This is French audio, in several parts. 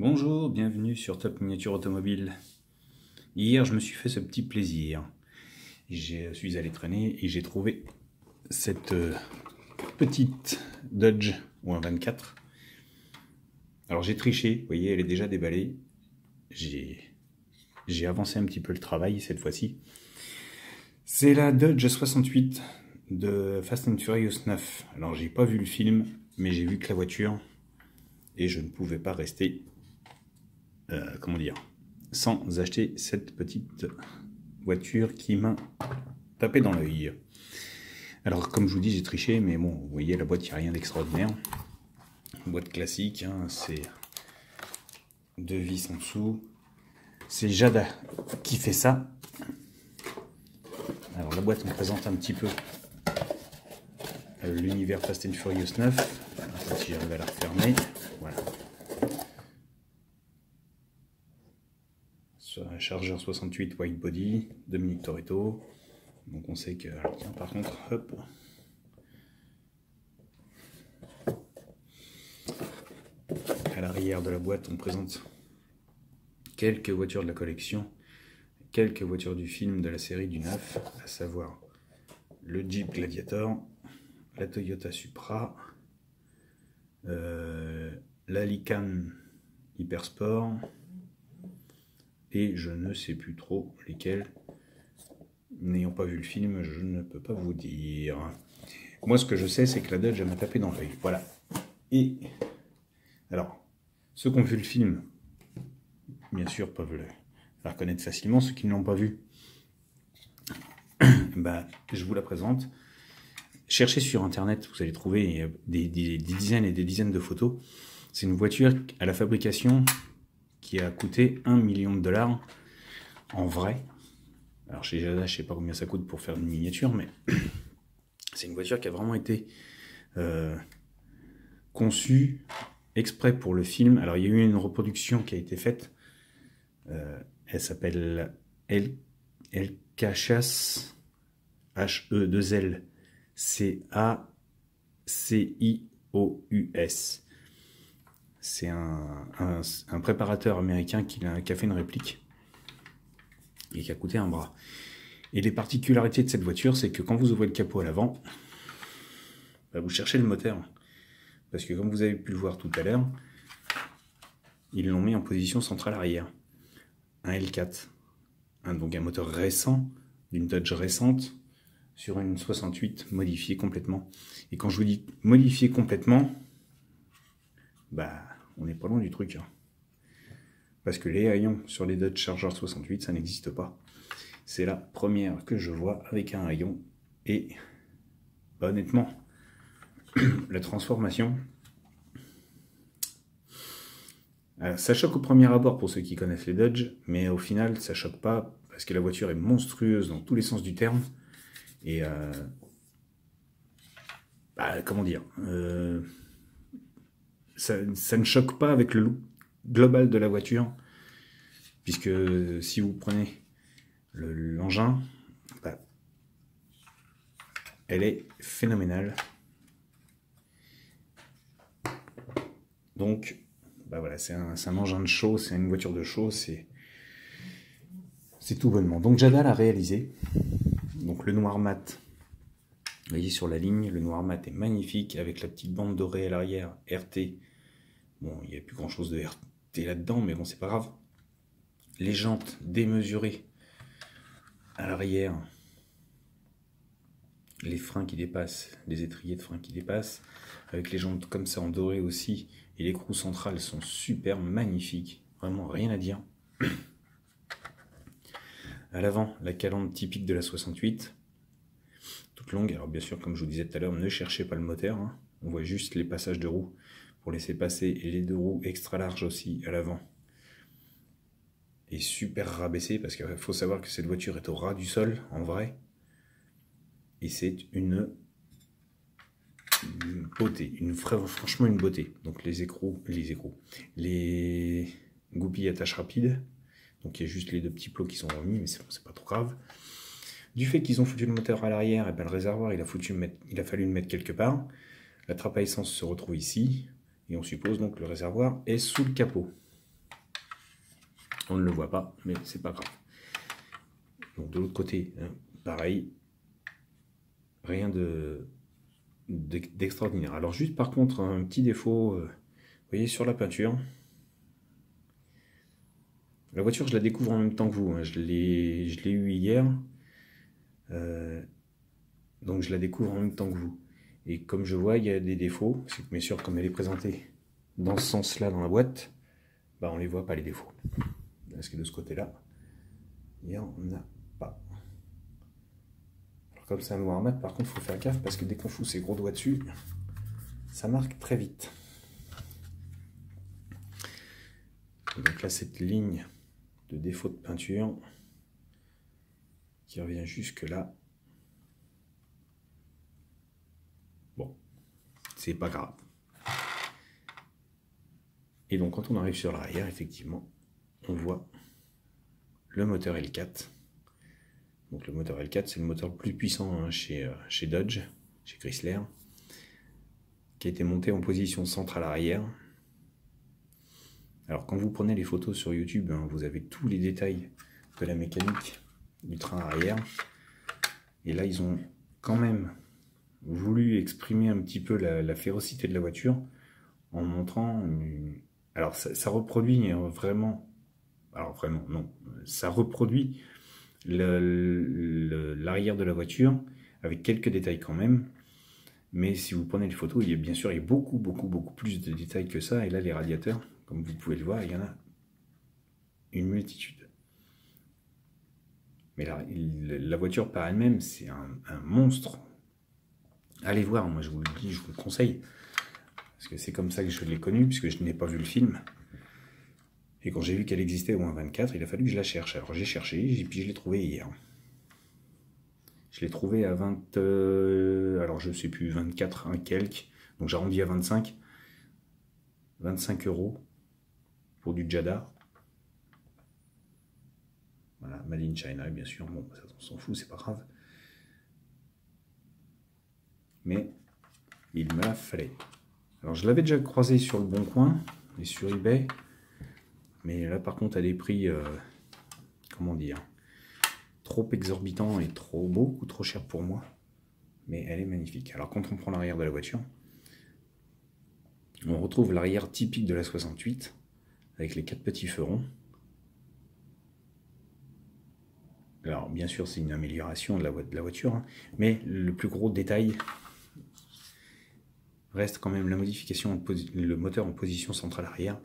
Bonjour, bienvenue sur Top Miniature Automobile. Hier, je me suis fait ce petit plaisir. Je suis allé traîner et j'ai trouvé cette petite Dodge ou un 24. Alors j'ai triché, vous voyez, elle est déjà déballée. J'ai avancé un petit peu le travail cette fois-ci. C'est la Dodge 68 de Fast and Furious 9. Alors j'ai pas vu le film, mais j'ai vu que la voiture et je ne pouvais pas rester comment dire, sans acheter cette petite voiture qui m'a tapé dans l'œil. Alors comme je vous dis, j'ai triché, mais bon, vous voyez, la boîte, il n'y a rien d'extraordinaire. Boîte classique, hein, c'est deux vis en dessous. C'est Jada qui fait ça. Alors la boîte, on présente un petit peu l'univers Fast and Furious 9. Si j'arrive à la refermer, voilà. Charger 68 white body, Dominique Toretto. Donc on sait que, tiens, par contre, hop. À l'arrière de la boîte, on présente quelques voitures de la collection, quelques voitures du film de la série du 9, à savoir le Jeep Gladiator, la Toyota Supra, la Lycan Hypersport, et je ne sais plus trop lesquels. N'ayant pas vu le film, je ne peux pas vous dire. Moi, ce que je sais, c'est que la Dodge m'a tapé dans l'œil. Voilà. Et alors, ceux qui ont vu le film, bien sûr, peuvent la reconnaître facilement. Ceux qui ne l'ont pas vu, bah, je vous la présente. Cherchez sur Internet, vous allez trouver des dizaines et des dizaines de photos. C'est une voiture à la fabrication qui a coûté 1 million de dollars en vrai. Alors chez Jada, je ne sais pas combien ça coûte pour faire une miniature, mais c'est une voiture qui a vraiment été conçue exprès pour le film. Alors il y a eu une reproduction qui a été faite. Elle s'appelle El Cachas, H-E-2-L-C-A-C-I-O-U-S. C'est un préparateur américain qui a fait une réplique et qui a coûté un bras. Et les particularités de cette voiture, c'est que quand vous ouvrez le capot à l'avant, bah vous cherchez le moteur. Parce que comme vous avez pu le voir tout à l'heure, ils l'ont mis en position centrale arrière. Un L4. Donc un moteur récent, d'une Dodge récente, sur une 68 modifiée complètement. Et quand je vous dis modifiée complètement, bah on n'est pas loin du truc. Hein. Parce que les haillons sur les Dodge Charger 68, ça n'existe pas. C'est la première que je vois avec un haillon. Et bah, honnêtement, la transformation, ça choque au premier abord pour ceux qui connaissent les Dodge, mais au final, ça choque pas parce que la voiture est monstrueuse dans tous les sens du terme. Et bah, comment dire, ça ne choque pas avec le look global de la voiture, puisque si vous prenez l'engin, bah, elle est phénoménale. Donc, bah voilà, c'est un engin de show, c'est une voiture de show, c'est tout bonnement. Donc Jada l'a réalisé. Donc le noir mat, vous voyez sur la ligne, le noir mat est magnifique, avec la petite bande dorée à l'arrière, RT. Bon, il n'y a plus grand chose de RT là-dedans, mais bon, c'est pas grave. Les jantes démesurées à l'arrière, les freins qui dépassent, les étriers de freins qui dépassent, avec les jantes comme ça en doré aussi, et l'écrou central sont super magnifiques, vraiment rien à dire. À l'avant, la calandre typique de la 68, toute longue. Alors bien sûr, comme je vous disais tout à l'heure, ne cherchez pas le moteur, hein. On voit juste les passages de roues pour laisser passer, et les deux roues extra larges aussi à l'avant. Et super rabaissé, parce qu'il faut savoir que cette voiture est au ras du sol, en vrai. Et c'est une beauté, franchement une beauté. Donc les goupilles attache rapide. Donc il y a juste les deux petits plots qui sont remis, mais c'est pas trop grave. Du fait qu'ils ont foutu le moteur à l'arrière, et ben le réservoir il a fallu le mettre quelque part. La trappe à essence se retrouve ici, et on suppose donc que le réservoir est sous le capot. On ne le voit pas, mais c'est pas grave. Donc de l'autre côté, hein, pareil, rien d'extraordinaire. Alors juste par contre, un petit défaut, vous voyez sur la peinture, la voiture je la découvre en même temps que vous, hein. Je l'ai eu hier, donc je la découvre en même temps que vous. Et comme je vois, il y a des défauts, c'est que bien sûr comme elle est présentée dans ce sens-là dans la boîte, bah on les voit pas les défauts. Parce que de ce côté-là, il n'y en a pas. Alors comme c'est un noir mat, par contre, il faut faire gaffe parce que dès qu'on fout ses gros doigts dessus, ça marque très vite. Et donc là, cette ligne de défaut de peinture qui revient jusque là. Bon, c'est pas grave. Et donc quand on arrive sur l'arrière, effectivement, on voit le moteur L4. Donc le moteur L4, c'est le moteur le plus puissant hein, chez Dodge, chez Chrysler, qui a été monté en position centrale arrière. Alors quand vous prenez les photos sur YouTube, hein, vous avez tous les détails de la mécanique du train arrière. Et là, ils ont quand même voulu exprimer un petit peu la férocité de la voiture en montrant... Alors ça reproduit vraiment... Alors vraiment, non. Ça reproduit l'arrière de la voiture avec quelques détails quand même. Mais si vous prenez les photos, il y a bien sûr beaucoup plus de détails que ça. Et là, les radiateurs, comme vous pouvez le voir, il y en a une multitude. Mais la voiture par elle-même, c'est un monstre. Allez voir, moi je vous le dis, je vous le conseille. Parce que c'est comme ça que je l'ai connue, puisque je n'ai pas vu le film. Et quand j'ai vu qu'elle existait au moins 24, il a fallu que je la cherche. Alors j'ai cherché, et puis je l'ai trouvée hier. Je l'ai trouvée à 20... alors je ne sais plus, 24, un quelques. Donc j'arrondis à 25. 25 € pour du Jada. Voilà, Made in China, bien sûr. Bon, ça on s'en fout, c'est pas grave. Mais il me la fallait. Alors je l'avais déjà croisé sur le Bon Coin et sur eBay. Mais là par contre à des prix, comment dire, trop exorbitants et beaucoup trop cher pour moi. Mais elle est magnifique. Alors quand on prend l'arrière de la voiture, on retrouve l'arrière typique de la 68, avec les 4 petits feux ronds. Alors bien sûr c'est une amélioration de la voiture, hein, mais le plus gros détail reste quand même la modification, le moteur en position centrale arrière.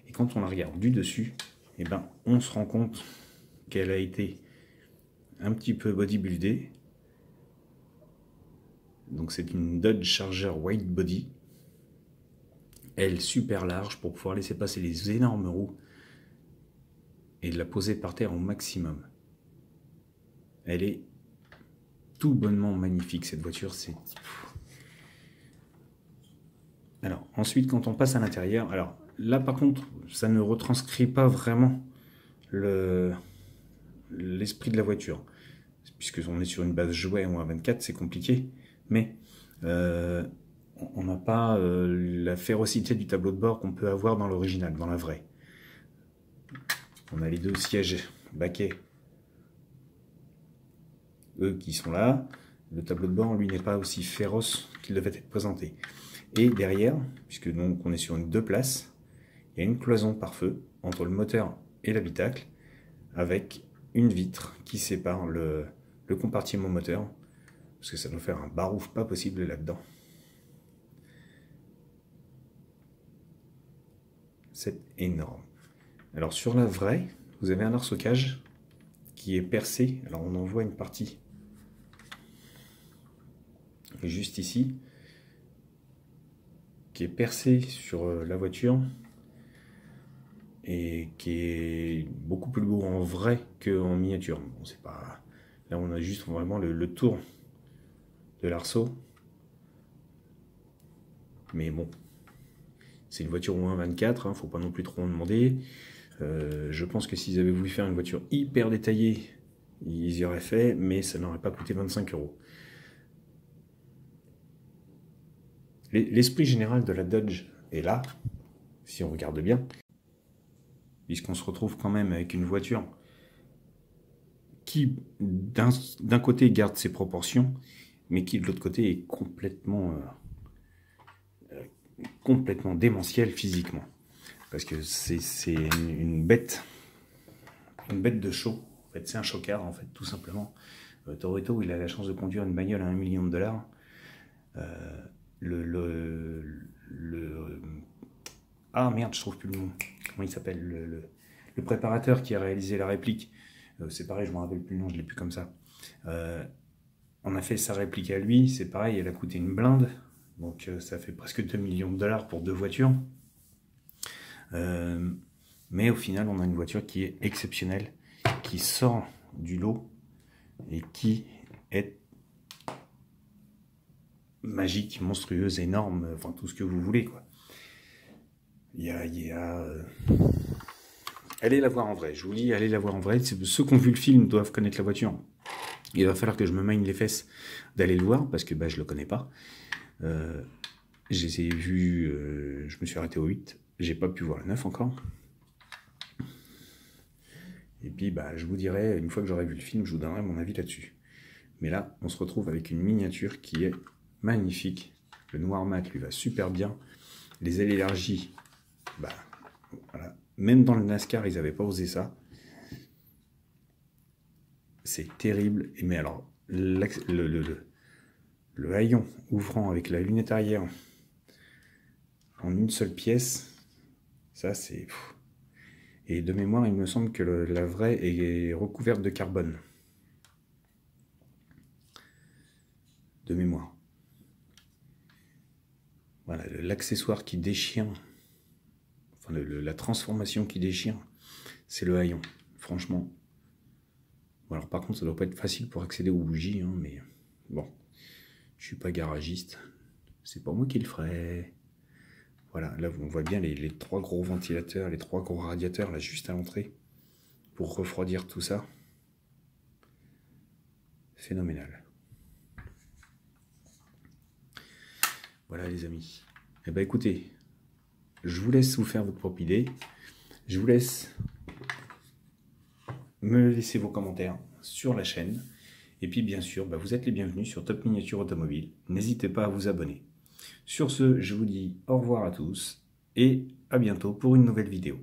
Et quand on la regarde du dessus, eh ben, on se rend compte qu'elle a été un petit peu bodybuildée. Donc c'est une Dodge Charger Wide Body. Elle super large pour pouvoir laisser passer les énormes roues et de la poser par terre au maximum. Elle est tout bonnement magnifique cette voiture. Alors ensuite quand on passe à l'intérieur, alors là par contre ça ne retranscrit pas vraiment l'esprit de la voiture, puisque on est sur une base jouet ou un 24, c'est compliqué, mais on n'a pas la férocité du tableau de bord qu'on peut avoir dans l'original, dans la vraie. On a les deux sièges baquets, eux qui sont là. Le tableau de bord, lui, n'est pas aussi féroce qu'il devait être présenté. Et derrière, puisque donc on est sur une 2 places, il y a une cloison par feu entre le moteur et l'habitacle, avec une vitre qui sépare le compartiment moteur, parce que ça doit faire un barouf pas possible là-dedans. C'est énorme. Alors sur la vraie, vous avez un arceau-cage qui est percé. Alors on en voit une partie juste ici, qui est percé sur la voiture et qui est beaucoup plus beau en vrai qu'en miniature. Bon, c'est pas... Là on a juste vraiment le tour de l'arceau, mais bon, c'est une voiture au 1.24, hein, faut pas non plus trop en demander. Je pense que s'ils avaient voulu faire une voiture hyper détaillée, ils y auraient fait, mais ça n'aurait pas coûté 25 €. L'esprit général de la Dodge est là, si on regarde bien. puisqu'on se retrouve quand même avec une voiture qui, d'un côté, garde ses proportions, mais qui, de l'autre côté, est complètement démentielle physiquement. Parce que c'est une bête de show. En fait, c'est un chocard, en fait, tout simplement. Toretto, il a la chance de conduire une bagnole à $1 million. Ah merde, je trouve plus le nom. Comment il s'appelle le préparateur qui a réalisé la réplique. C'est pareil, je me rappelle plus le nom, je l'ai plus comme ça. On a fait sa réplique à lui, c'est pareil, elle a coûté une blinde. Donc ça fait presque $2 millions pour 2 voitures. Mais au final, on a une voiture qui est exceptionnelle, qui sort du lot et qui est magique, monstrueuse, énorme, enfin tout ce que vous voulez, quoi. Allez la voir en vrai, je vous dis, allez la voir en vrai. Ceux qui ont vu le film doivent connaître la voiture. Il va falloir que je me magne les fesses d'aller le voir, parce que bah, je le connais pas. Je me suis arrêté au 8, j'ai pas pu voir le 9 encore. Et puis bah, je vous dirai, une fois que j'aurai vu le film, je vous donnerai mon avis là-dessus. Mais là, on se retrouve avec une miniature qui est magnifique. Le noir mat lui va super bien. Les ailes élargies, bah, voilà. Même dans le NASCAR, ils n'avaient pas osé ça. C'est terrible. Mais alors, le haillon ouvrant avec la lunette arrière en une seule pièce, ça c'est... Et de mémoire, il me semble que la vraie est recouverte de carbone. De mémoire. Voilà, l'accessoire qui déchire, enfin la transformation qui déchire, c'est le haillon. Franchement. Bon, alors par contre, ça doit pas être facile pour accéder aux bougies, hein, mais bon, je suis pas garagiste. C'est pas moi qui le ferai. Voilà, là on voit bien les 3 gros ventilateurs, les 3 gros radiateurs là juste à l'entrée pour refroidir tout ça. Phénoménal. Voilà les amis. Eh ben écoutez, je vous laisse vous faire votre propre idée. Je vous laisse me laisser vos commentaires sur la chaîne. Et puis bien sûr, bah, vous êtes les bienvenus sur Top Miniature Automobile. N'hésitez pas à vous abonner. Sur ce, je vous dis au revoir à tous et à bientôt pour une nouvelle vidéo.